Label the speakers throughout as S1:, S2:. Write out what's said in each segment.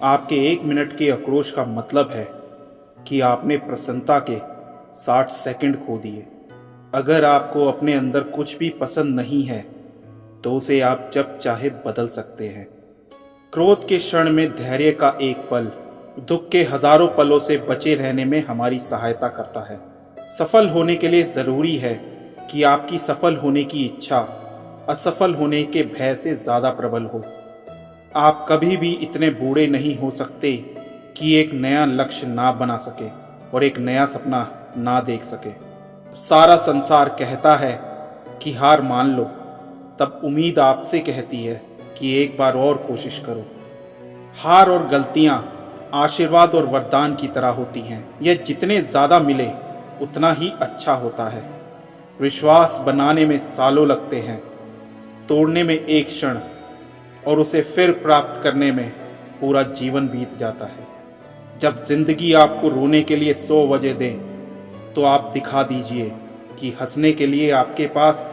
S1: आपके 1 मिनट के आक्रोश का मतलब है कि आपने प्रसन्नता के 60 सेकंड खो दिए। अगर आपको अपने अंदर कुछ भी पसंद नहीं है तो उसे आप जब चाहे बदल सकते हैं। क्रोध के क्षण में धैर्य का एक पल दुख के हजारों पलों से बचे रहने में हमारी सहायता करता है। सफल होने के लिए जरूरी है कि आपकी सफल होने की इच्छा असफल होने के भय से ज्यादा प्रबल हो। आप कभी भी इतने बूढ़े नहीं हो सकते कि एक नया लक्ष्य ना बना सके और एक नया सपना ना देख सके। सारा संसार कहता है कि हार मान लो, तब उम्मीद आपसे कहती है कि एक बार और कोशिश करो। हार और गलतियां आशीर्वाद और वरदान की तरह होती हैं। यह जितने ज्यादा मिले उतना ही अच्छा होता है। विश्वास बनाने में सालों लगते हैं, तोड़ने में एक क्षण और उसे फिर प्राप्त करने में पूरा जीवन बीत जाता है। जब जिंदगी आपको रोने के लिए 100 वजह दे तो आप दिखा दीजिए कि हंसने के लिए आपके पास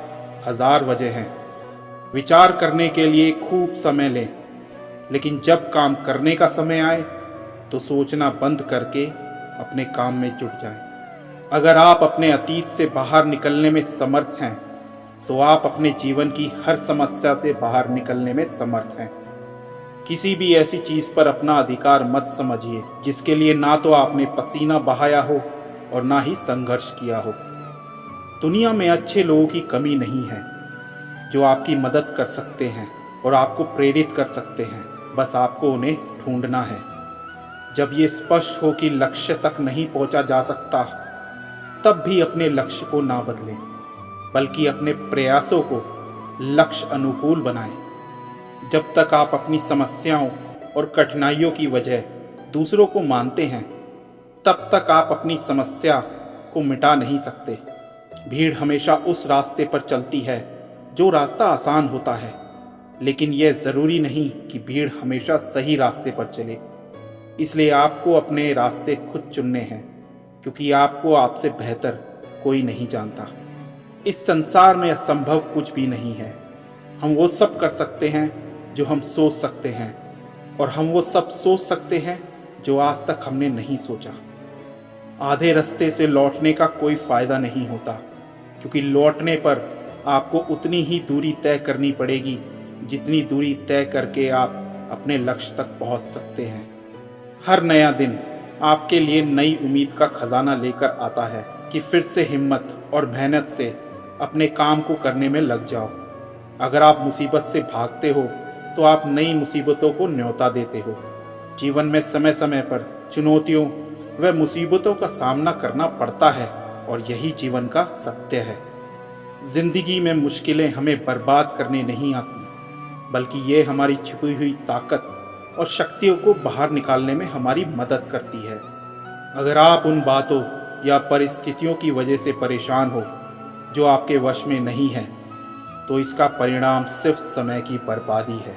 S1: 1000 वजह हैं। विचार करने के लिए खूब समय लें, लेकिन जब काम करने का समय आए तो सोचना बंद करके अपने काम में जुट जाएं। अगर आप अपने अतीत से बाहर निकलने में समर्थ हैं तो आप अपने जीवन की हर समस्या से बाहर निकलने में समर्थ हैं। किसी भी ऐसी चीज पर अपना अधिकार मत समझिए जिसके लिए ना तो आपने पसीना बहाया हो और ना ही संघर्ष किया हो। दुनिया में अच्छे लोगों की कमी नहीं है जो आपकी मदद कर सकते हैं और आपको प्रेरित कर सकते हैं, बस आपको उन्हें ढूंढना है। जब ये स्पष्ट हो कि लक्ष्य तक नहीं पहुंचा जा सकता, तब भी अपने लक्ष्य को ना बदलें, बल्कि अपने प्रयासों को लक्ष्य अनुकूल बनाएं। जब तक आप अपनी समस्याओं और कठिनाइयों की वजह दूसरों को मानते हैं, तब तक आप अपनी समस्या को मिटा नहीं सकते। भीड़ हमेशा उस रास्ते पर चलती है जो रास्ता आसान होता है, लेकिन यह जरूरी नहीं कि भीड़ हमेशा सही रास्ते पर चले। इसलिए आपको अपने रास्ते खुद चुनने हैं, क्योंकि आपको आपसे बेहतर कोई नहीं जानता। इस संसार में असंभव कुछ भी नहीं है। हम वो सब कर सकते हैं जो हम सोच सकते हैं, और हम वो सब सोच सकते हैं जो आज तक हमने नहीं सोचा। आधे रास्ते से लौटने का कोई फायदा नहीं होता, क्योंकि लौटने पर आपको उतनी ही दूरी तय करनी पड़ेगी जितनी दूरी तय करके आप अपने लक्ष्य तक पहुंच सकते हैं। हर नया दिन आपके लिए नई उम्मीद का खजाना लेकर आता है कि फिर से हिम्मत और मेहनत से अपने काम को करने में लग जाओ। अगर आप मुसीबत से भागते हो तो आप नई मुसीबतों को न्योता देते हो। जीवन में समय समय पर चुनौतियों व मुसीबतों का सामना करना पड़ता है, और यही जीवन का सत्य है। जिंदगी में मुश्किलें हमें बर्बाद करने नहीं आती, बल्कि ये हमारी छुपी हुई ताकत और शक्तियों को बाहर निकालने में हमारी मदद करती है। अगर आप उन बातों या परिस्थितियों की वजह से परेशान हो जो आपके वश में नहीं है, तो इसका परिणाम सिर्फ समय की बर्बादी है।